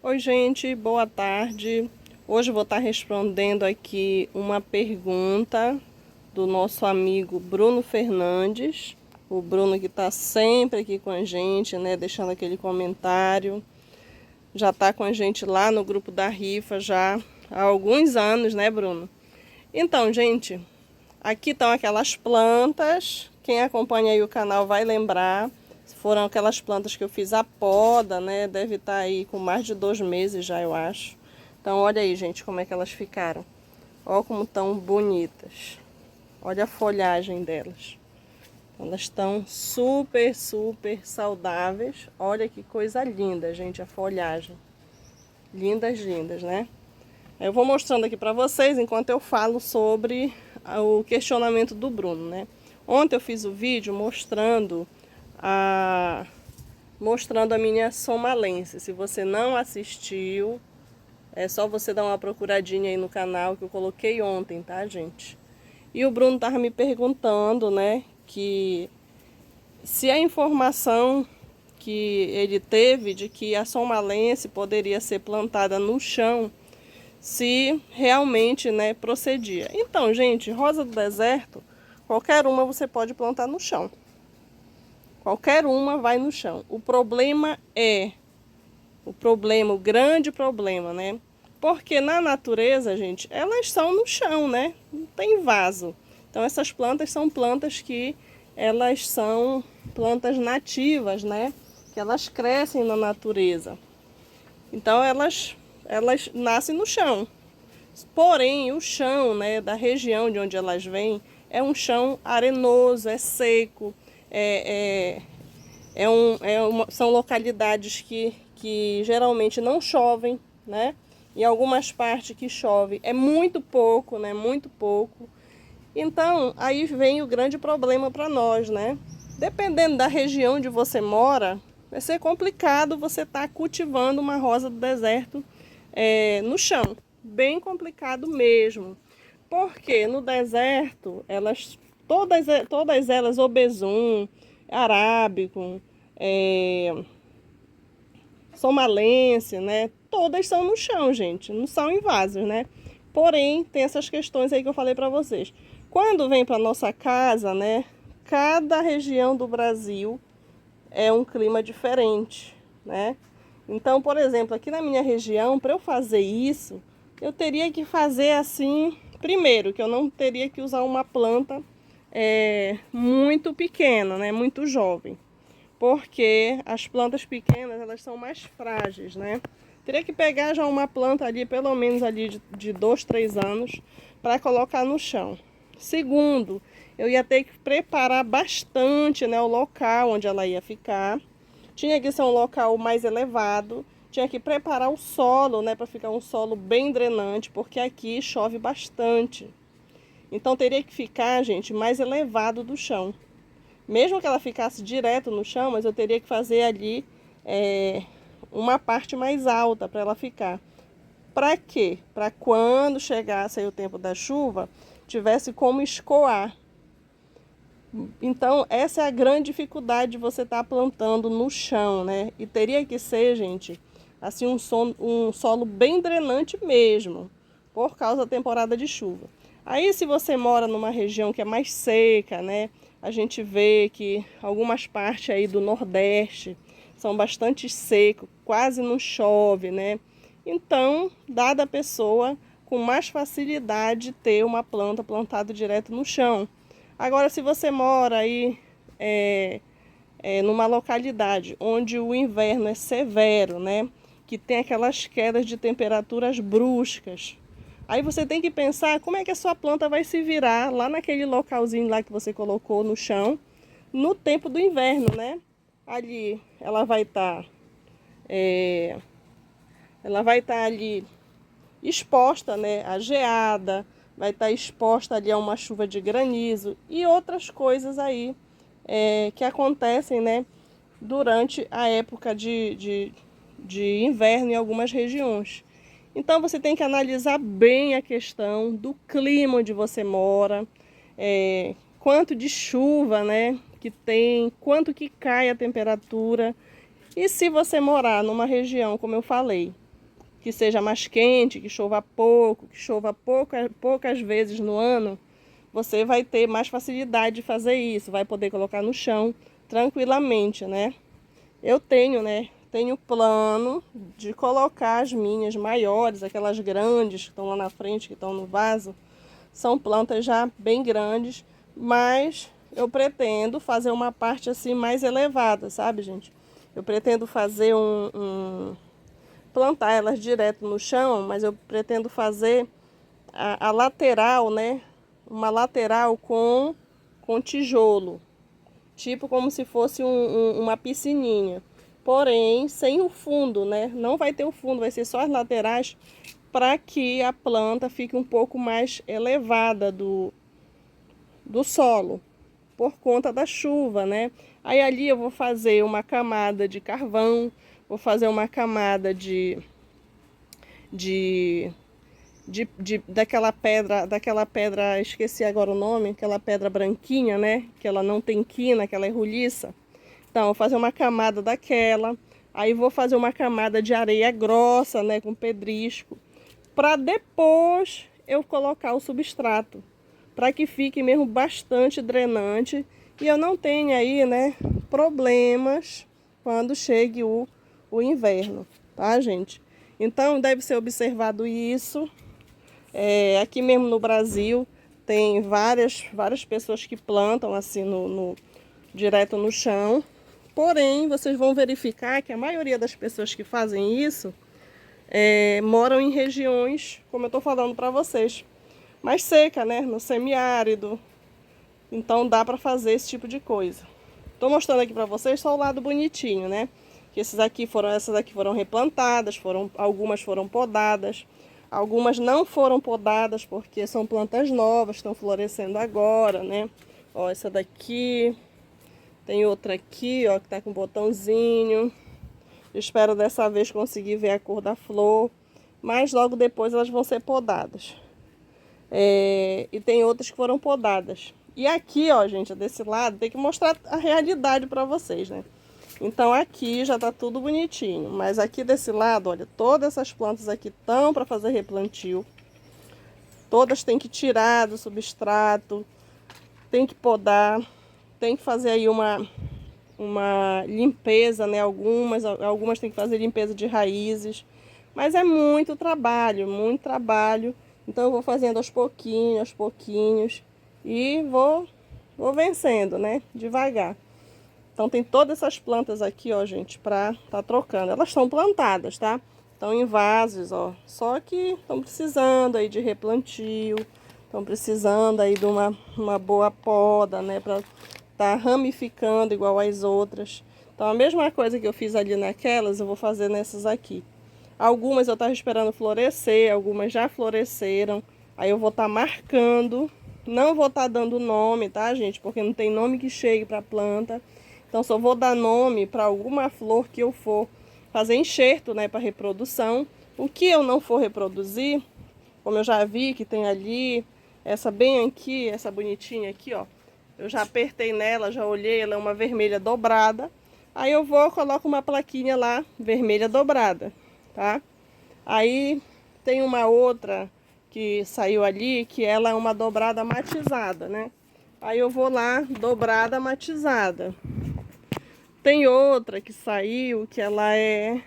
Oi, gente, boa tarde. Hoje eu vou estar respondendo aqui uma pergunta do nosso amigo Bruno Fernandes. O Bruno que está sempre aqui com a gente, né, deixando aquele comentário. Já está com a gente lá no grupo da rifa já há alguns anos, né, Bruno? Então, gente, aqui estão aquelas plantas. Quem acompanha aí o canal vai lembrar. Foram aquelas plantas que eu fiz a poda, né? Deve estar aí com mais de 2 meses já, eu acho. Então, olha aí, gente, como é que elas ficaram. Olha como estão bonitas. Olha a folhagem delas. Elas estão super, super saudáveis. Olha que coisa linda, gente, a folhagem. Lindas, lindas, né? Eu vou mostrando aqui para vocês enquanto eu falo sobre o questionamento do Bruno, né? Ontem eu fiz o vídeo mostrando a minha somalense. Se você não assistiu, é só você dar uma procuradinha aí no canal que eu coloquei ontem, tá, gente? E o Bruno tava me perguntando, né, que se a informação que ele teve de que a somalense poderia ser plantada no chão, se realmente, né, procedia. Então, gente, rosa do deserto, qualquer uma você pode plantar no chão. Qualquer uma vai no chão. O problema é, o grande problema, né? Porque na natureza, gente, elas são no chão, né? Não tem vaso. Então essas plantas são plantas que elas são plantas nativas, né? Que elas crescem na natureza. Então elas nascem no chão. Porém, o chão, né, da região de onde elas vêm é um chão arenoso, é seco, são localidades que geralmente não chovem, né? Em algumas partes que chove é muito pouco, né? Muito pouco. Então, aí vem o grande problema para nós, né? Dependendo da região onde você mora, vai ser complicado você estar cultivando uma rosa do deserto no chão. Bem complicado mesmo. Porque no deserto, todas elas, obesum, arábico, somalense, né? Todas são no chão, gente, não são em vasos, né? Porém, tem essas questões aí que eu falei para vocês. Quando vem para nossa casa, né? Cada região do Brasil é um clima diferente, né? Então, por exemplo, aqui na minha região, para eu fazer isso, eu teria que fazer assim, primeiro, que eu não teria que usar uma planta muito pequena, né? Muito jovem. Porque as plantas pequenas, elas são mais frágeis, né? Teria que pegar já uma planta ali, pelo menos ali de 2, 3 anos, para colocar no chão. Segundo, eu ia ter que preparar bastante, né, o local onde ela ia ficar. Tinha que ser um local mais elevado. Tinha que preparar o solo, né, para ficar um solo bem drenante, porque aqui chove bastante. Então teria que ficar, gente, mais elevado do chão. Mesmo que ela ficasse direto no chão, mas eu teria que fazer ali uma parte mais alta para ela ficar. Para quê? Para quando chegasse aí o tempo da chuva, tivesse como escoar. Então, essa é a grande dificuldade de você estar plantando no chão, né? E teria que ser, gente, assim, um solo bem drenante mesmo, por causa da temporada de chuva. Aí, se você mora numa região que é mais seca, né? A gente vê que algumas partes aí do Nordeste são bastante secos, quase não chove, né? Então, dá da pessoa com mais facilidade ter uma planta plantada direto no chão. Agora, se você mora aí numa localidade onde o inverno é severo, né? Que tem aquelas quedas de temperaturas bruscas. Aí você tem que pensar como é que a sua planta vai se virar lá naquele localzinho lá que você colocou no chão, no tempo do inverno, né? Ali ela vai estar ali exposta, né, à geada, vai estar exposta ali a uma chuva de granizo e outras coisas aí que acontecem, né, durante a época de inverno em algumas regiões. Então você tem que analisar bem a questão do clima onde você mora, quanto de chuva, né, que tem, quanto que cai a temperatura. E se você morar numa região, como eu falei, que seja mais quente, que chova poucas vezes no ano, você vai ter mais facilidade de fazer isso, vai poder colocar no chão tranquilamente, né? Eu tenho, né? Tenho plano de colocar as minhas maiores, aquelas grandes que estão lá na frente, que estão no vaso. São plantas já bem grandes, mas eu pretendo fazer uma parte assim mais elevada, sabe, gente? Eu pretendo fazer plantar elas direto no chão, mas eu pretendo fazer a lateral, né? Uma lateral com tijolo, tipo como se fosse uma piscininha. Porém, sem o fundo, né? Não vai ter o fundo, vai ser só as laterais para que a planta fique um pouco mais elevada do solo, por conta da chuva, né? Aí ali eu vou fazer uma camada de carvão, vou fazer uma camada daquela pedra, esqueci agora o nome, aquela pedra branquinha, né? Que ela não tem quina, que ela é roliça. Então, vou fazer uma camada daquela, aí vou fazer uma camada de areia grossa, né, com pedrisco, para depois eu colocar o substrato, para que fique mesmo bastante drenante e eu não tenha aí, né, problemas quando chegue o inverno, tá, gente? Então, deve ser observado isso. Aqui mesmo no Brasil, tem várias pessoas que plantam assim direto no chão. Porém, vocês vão verificar que a maioria das pessoas que fazem isso moram em regiões, como eu estou falando para vocês, mais seca, né? No semiárido. Então dá para fazer esse tipo de coisa. Estou mostrando aqui para vocês só o lado bonitinho, né? Que essas aqui foram replantadas, algumas foram podadas. Algumas não foram podadas porque são plantas novas, estão florescendo agora, né? Ó, essa daqui... Tem outra aqui, ó, que tá com botãozinho. Espero dessa vez conseguir ver a cor da flor. Mas logo depois elas vão ser podadas. E tem outras que foram podadas. E aqui, ó, gente, desse lado, tem que mostrar a realidade pra vocês, né? Então aqui já tá tudo bonitinho. Mas aqui desse lado, olha, todas essas plantas aqui estão para fazer replantio. Todas tem que tirar do substrato. Tem que podar. Tem que fazer aí uma limpeza, né? Algumas tem que fazer limpeza de raízes. Mas é muito trabalho, muito trabalho. Então eu vou fazendo aos pouquinhos. E vou vencendo, né? Devagar. Então tem todas essas plantas aqui, ó, gente, pra tá trocando. Elas estão plantadas, tá? Estão em vasos, ó. Só que estão precisando aí de replantio. Estão precisando aí de uma boa poda, né? Pra tá ramificando igual as outras. Então a mesma coisa que eu fiz ali naquelas, eu vou fazer nessas aqui. Algumas eu tava esperando florescer, algumas já floresceram. Aí eu vou estar marcando. Não vou estar dando nome, tá, gente? Porque não tem nome que chegue pra planta. Então só vou dar nome para alguma flor que eu for fazer enxerto, né, para reprodução. O que eu não for reproduzir, como eu já vi que tem ali, essa bem aqui, essa bonitinha aqui, ó. Eu já apertei nela, já olhei, ela é uma vermelha dobrada. Aí eu coloco uma plaquinha lá, vermelha dobrada, tá? Aí tem uma outra que saiu ali, que ela é uma dobrada matizada, né? Aí eu vou lá, dobrada matizada. Tem outra que saiu, que ela é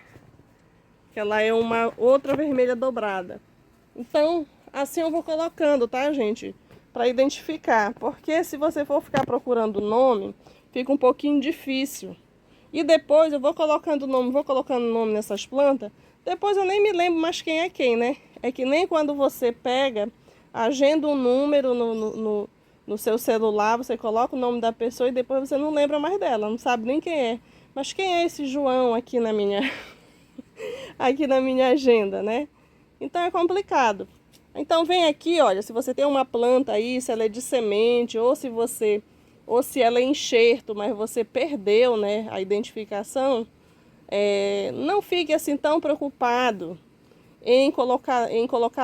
uma outra vermelha dobrada. Então, assim eu vou colocando, tá, gente? Para identificar, porque se você for ficar procurando o nome, fica um pouquinho difícil. E depois eu vou colocando nome nessas plantas, depois eu nem me lembro mais quem é quem, né? É que nem quando você pega, agenda um número no seu celular, você coloca o nome da pessoa e depois você não lembra mais dela, não sabe nem quem é. Mas quem é esse João aqui na minha agenda, né? Então é complicado. Então vem aqui, olha, se você tem uma planta aí, se ela é de semente, ou se ela é enxerto, mas você perdeu, né, a identificação, não fique assim tão preocupado em colocar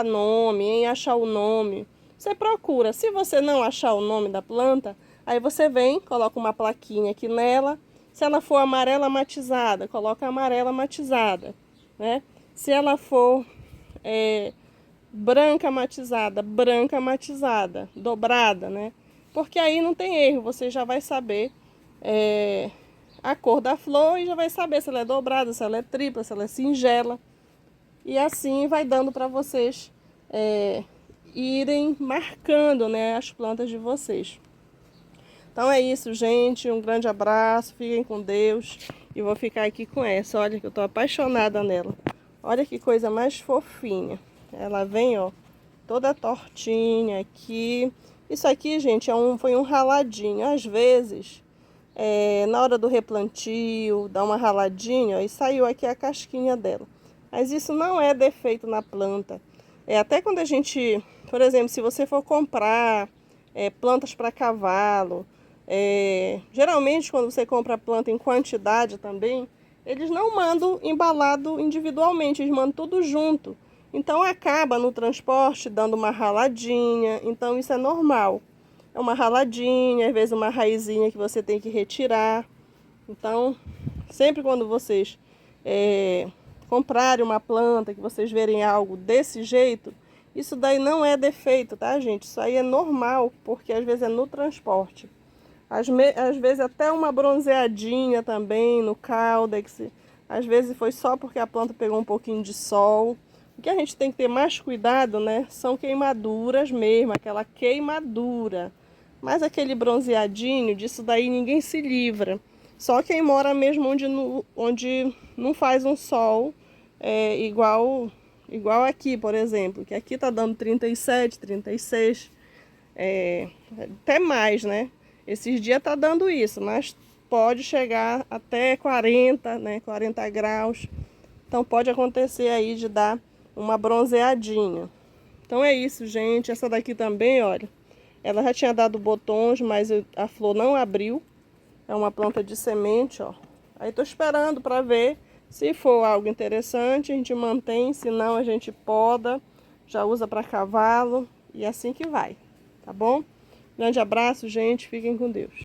nome, em achar o nome. Você procura. Se você não achar o nome da planta, aí você vem, coloca uma plaquinha aqui nela. Se ela for amarela matizada, coloca amarela matizada, né? Se ela for branca matizada, dobrada, né? Porque aí não tem erro, você já vai saber a cor da flor e já vai saber se ela é dobrada, se ela é tripla, se ela é singela. E assim vai dando para vocês irem marcando, né, as plantas de vocês. Então é isso, gente. Um grande abraço, fiquem com Deus. E vou ficar aqui com essa. Olha que eu tô apaixonada nela. Olha que coisa mais fofinha. Ela vem, ó, toda tortinha aqui. Isso aqui, gente, foi um raladinho. Às vezes, na hora do replantio, dá uma raladinha, ó, e saiu aqui a casquinha dela. Mas isso não é defeito na planta. Até quando a gente, por exemplo, se você for comprar plantas para cavalo, geralmente quando você compra planta em quantidade também, eles não mandam embalado individualmente, eles mandam tudo junto. Então acaba no transporte dando uma raladinha, então isso é normal. É uma raladinha, às vezes uma raizinha que você tem que retirar. Então, sempre quando vocês comprarem uma planta, que vocês verem algo desse jeito, isso daí não é defeito, tá, gente? Isso aí é normal, porque às vezes é no transporte. Às vezes até uma bronzeadinha também no caudex. Às vezes foi só porque a planta pegou um pouquinho de sol. O que a gente tem que ter mais cuidado, né? São queimaduras mesmo, aquela queimadura. Mas aquele bronzeadinho, disso daí ninguém se livra. Só quem mora mesmo onde não faz um sol igual aqui, por exemplo. Que aqui tá dando 37, 36, até mais, né? Esses dias tá dando isso, mas pode chegar até 40, né? 40 graus. Então pode acontecer aí de dar uma bronzeadinha. Então é isso, gente. Essa daqui também, olha, ela já tinha dado botões, mas a flor não abriu. É uma planta de semente, ó. Aí tô esperando para ver se for algo interessante, a gente mantém, se não a gente poda, já usa para cavalo e assim que vai, tá bom? Grande abraço, gente. Fiquem com Deus.